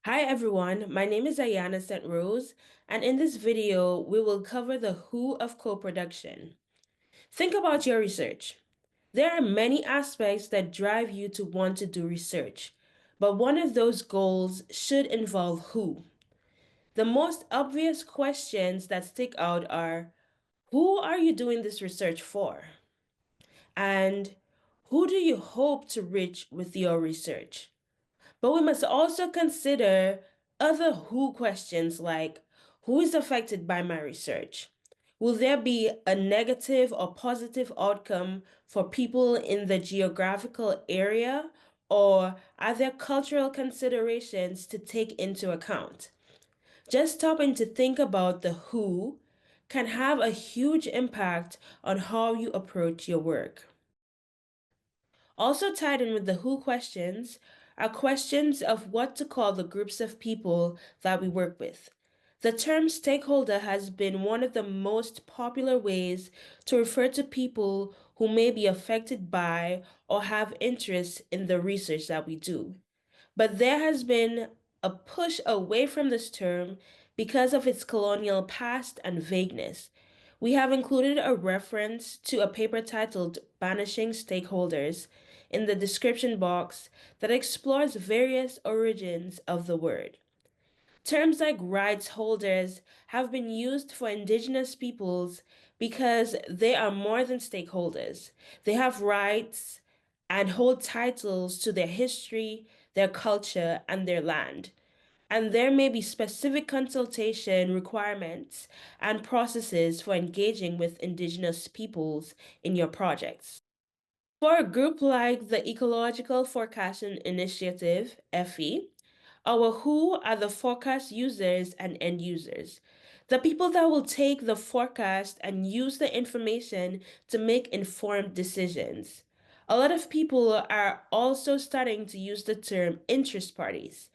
Hi everyone, my name is Ayana St. Rose, and in this video, we will cover the who of co-production. Think about your research. There are many aspects that drive you to want to do research, but one of those goals should involve who. The most obvious questions that stick out are, who are you doing this research for? And who do you hope to reach with your research? But we must also consider other who questions like who is affected by my research? Will there be a negative or positive outcome for people in the geographical area? Or are there cultural considerations to take into account? Just stopping to think about the who can have a huge impact on how you approach your work. Also tied in with the who questions are questions of what to call the groups of people that we work with. The term stakeholder has been one of the most popular ways to refer to people who may be affected by or have interest in the research that we do. But there has been a push away from this term because of its colonial past and vagueness. We have included a reference to a paper titled Banishing Stakeholders in the description box that explores various origins of the word. Terms like rights holders have been used for indigenous peoples because they are more than stakeholders. They have rights and hold titles to their history, their culture, and their land. And there may be specific consultation requirements and processes for engaging with indigenous peoples in your projects. For a group like the Ecological Forecasting Initiative, EFI, our who are the forecast users and end users. The people that will take the forecast and use the information to make informed decisions. A lot of people are also starting to use the term interest parties,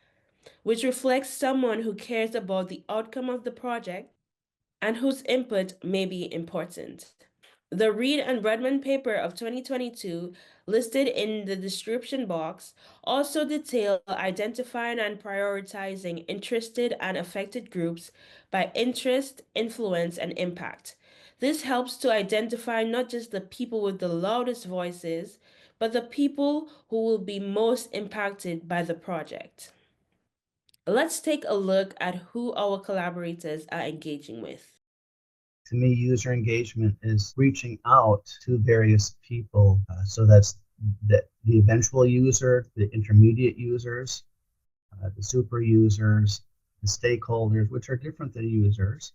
which reflects someone who cares about the outcome of the project and whose input may be important. The Reed and Redmond paper of 2022, listed in the description box, also detail identifying and prioritizing interested and affected groups by interest, influence, and impact. This helps to identify not just the people with the loudest voices, but the people who will be most impacted by the project. Let's take a look at who our collaborators are engaging with. To me, user engagement is reaching out to various people. So that's the eventual user, the intermediate users, the super users, the stakeholders, which are different than users,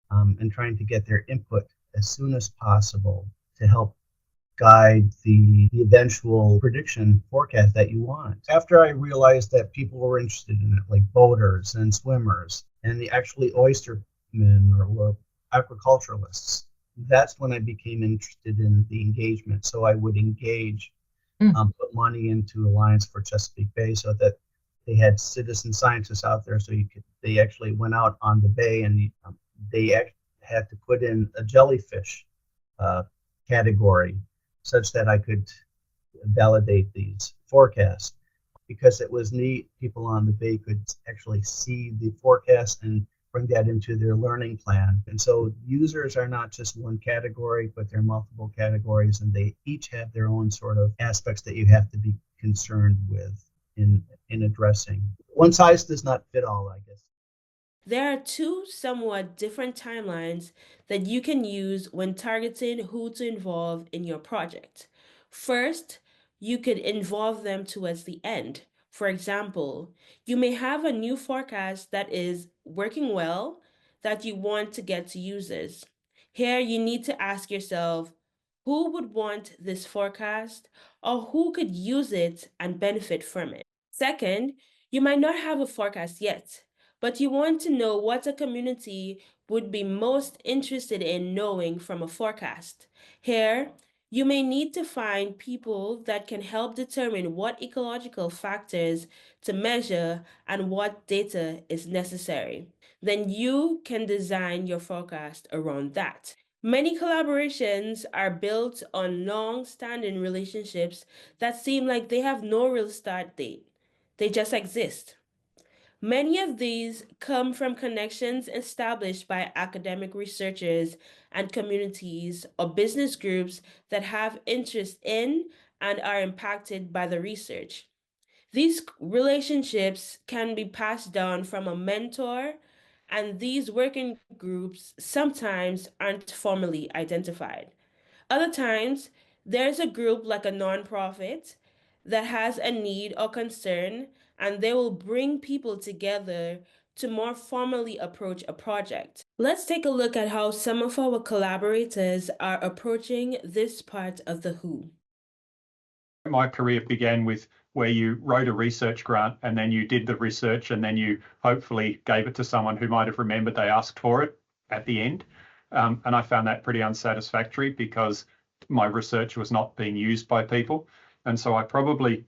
and trying to get their input as soon as possible to help guide the eventual prediction forecast that you want. After I realized that people were interested in it, like boaters and swimmers, and the actually oystermen or aquaculturalists, that's when I became interested in the engagement. So I would engage, put money into Alliance for Chesapeake Bay so that they had citizen scientists out there. So they actually went out on the bay and they had to put in a jellyfish uh, category such that I could validate these forecasts. Because it was neat, people on the bay could actually see the forecast and bring that into their learning plan. And so users are not just one category, but they're multiple categories, and they each have their own sort of aspects that you have to be concerned with in addressing. One size does not fit all, I guess. There are two somewhat different timelines that you can use when targeting who to involve in your project. First, you could involve them towards the end. For example, you may have a new forecast that is working well that you want to get to users. Here, you need to ask yourself, who would want this forecast or who could use it and benefit from it? Second, you might not have a forecast yet, but you want to know what a community would be most interested in knowing from a forecast. Here, you may need to find people that can help determine what ecological factors to measure and what data is necessary. Then you can design your forecast around that. Many collaborations are built on long standing relationships that seem like they have no real start date. They just exist. Many of these come from connections established by academic researchers and communities or business groups that have interest in and are impacted by the research. These relationships can be passed down from a mentor, and these working groups sometimes aren't formally identified. Other times, there's a group like a nonprofit that has a need or concern, and they will bring people together to more formally approach a project. Let's take a look at how some of our collaborators are approaching this part of the WHO. My career began with where you wrote a research grant and then you did the research and then you hopefully gave it to someone who might have remembered they asked for it at the end. And I found that pretty unsatisfactory because my research was not being used by people. And so I probably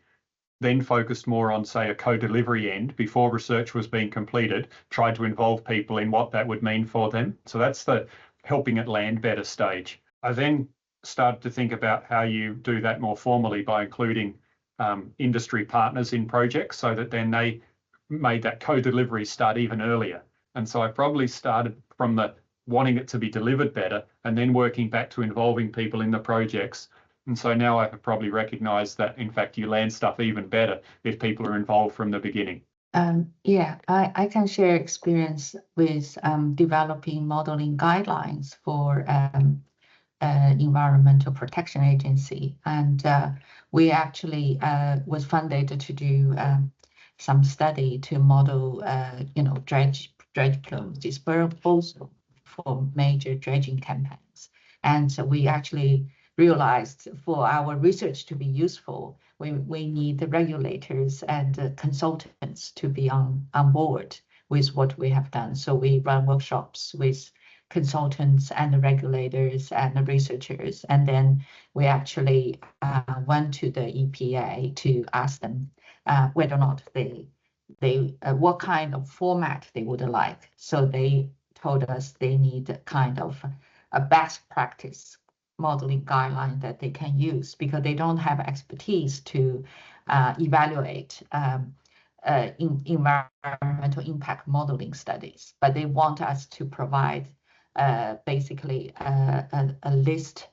then focused more on, say, a co-delivery end before research was being completed, tried to involve people in what that would mean for them. So that's the helping it land better stage. I then started to think about how you do that more formally by including industry partners in projects so that then they made that co-delivery start even earlier. And so I probably started from the wanting it to be delivered better and then working back to involving people in the projects. And so now I have probably recognized that, in fact, you land stuff even better if people are involved from the beginning. Yeah, I can share experience with developing modeling guidelines for Environmental Protection Agency, and we actually was funded to do some study to model, dredge plume dispersal for major dredging campaigns. And so we actually realized for our research to be useful, we need the regulators and consultants to be on board with what we have done. So we run workshops with consultants and the regulators and the researchers. And then we actually went to the EPA to ask them whether or not they what kind of format they would like. So they told us they need kind of a best practice modeling guideline that they can use because they don't have expertise to evaluate environmental impact modeling studies, but they want us to provide basically a list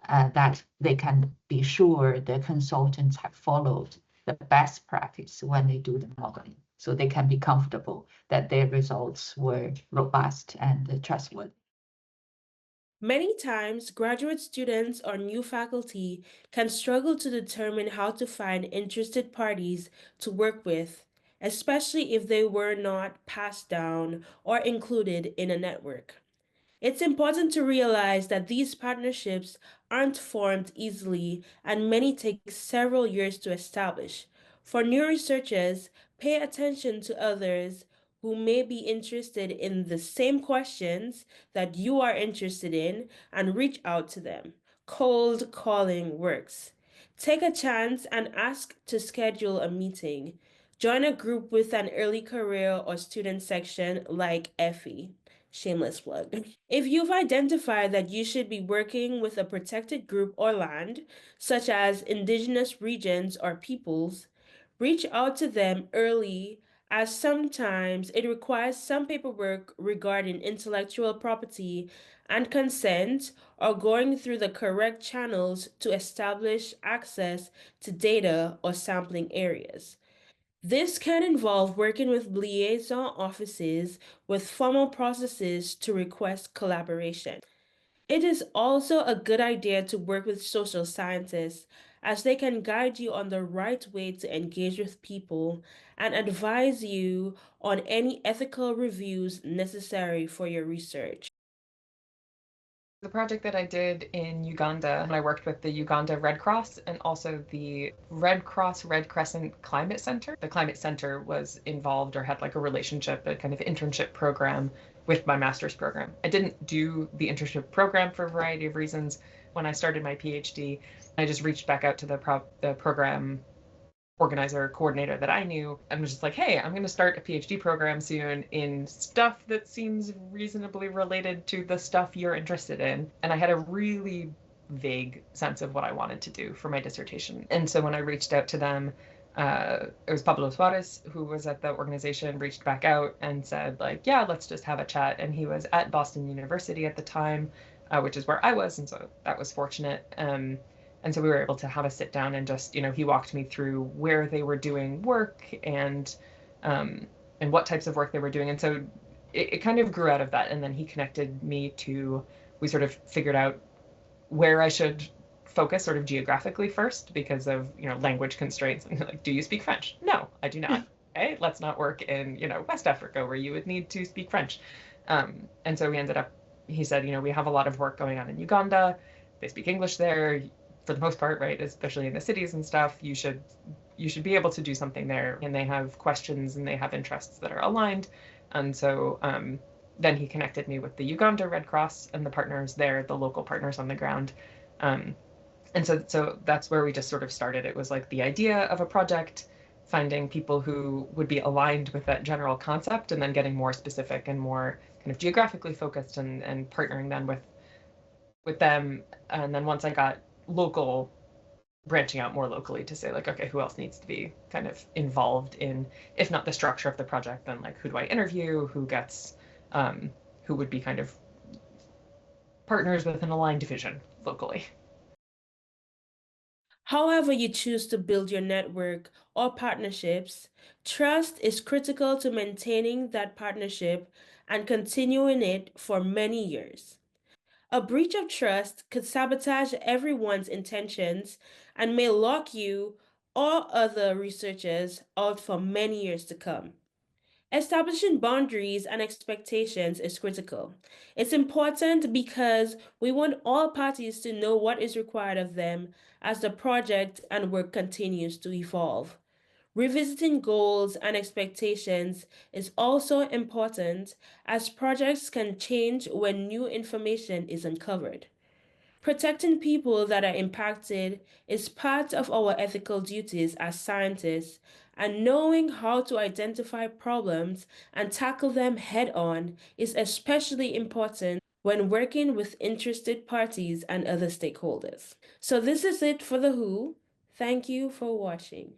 that they can be sure the consultants have followed the best practice when they do the modeling, so they can be comfortable that their results were robust and trustworthy. Many times, graduate students or new faculty can struggle to determine how to find interested parties to work with, especially if they were not passed down or included in a network. It's important to realize that these partnerships aren't formed easily and many take several years to establish. For new researchers, pay attention to others who may be interested in the same questions that you are interested in and reach out to them. Cold calling works. Take a chance and ask to schedule a meeting. Join a group with an early career or student section like EFI. Shameless plug. If you've identified that you should be working with a protected group or land, such as indigenous regions or peoples, reach out to them early, as sometimes it requires some paperwork regarding intellectual property and consent or going through the correct channels to establish access to data or sampling areas. This can involve working with liaison offices with formal processes to request collaboration. It is also a good idea to work with social scientists as they can guide you on the right way to engage with people and advise you on any ethical reviews necessary for your research. The project that I did in Uganda, I worked with the Uganda Red Cross and also the Red Cross Red Crescent Climate Center. The Climate Center was involved or had like a relationship, a kind of internship program with my master's program. I didn't do the internship program for a variety of reasons. When I started my PhD, I just reached back out to the program organizer coordinator that I knew and was just like, hey, I'm going to start a PhD program soon in stuff that seems reasonably related to the stuff you're interested in. And I had a really vague sense of what I wanted to do for my dissertation. And so when I reached out to them, it was Pablo Suarez who was at the organization, reached back out and said, like, yeah, let's just have a chat. And he was at Boston University at the time, which is where I was, and so that was fortunate. And so we were able to have a sit down and just, he walked me through where they were doing work um, and what types of work they were doing. And so it kind of grew out of that. And then he connected me to, we sort of figured out where I should focus sort of geographically first because of language constraints. Like, do you speak French? No, I do not. Okay, let's not work in West Africa where you would need to speak French. And so we ended up. He said, we have a lot of work going on in Uganda. They speak English there for the most part, right? Especially in the cities and stuff. You should be able to do something there. And they have questions and they have interests that are aligned. And so then he connected me with the Uganda Red Cross and the partners there, the local partners on the ground. And so that's where we just sort of started. It was like the idea of a project, finding people who would be aligned with that general concept, and then getting more specific and more kind of geographically focused and partnering then with them. And then once I got local, branching out more locally to say, like, okay, who else needs to be kind of involved in, if not the structure of the project, then like, who do I interview, who would be kind of partners with an aligned vision locally. However you choose to build your network or partnerships, trust is critical to maintaining that partnership and continuing it for many years. A breach of trust could sabotage everyone's intentions and may lock you or other researchers out for many years to come. Establishing boundaries and expectations is critical. It's important because we want all parties to know what is required of them as the project and work continues to evolve. Revisiting goals and expectations is also important as projects can change when new information is uncovered. Protecting people that are impacted is part of our ethical duties as scientists, and knowing how to identify problems and tackle them head on is especially important when working with interested parties and other stakeholders. So, this is it for The Who. Thank you for watching.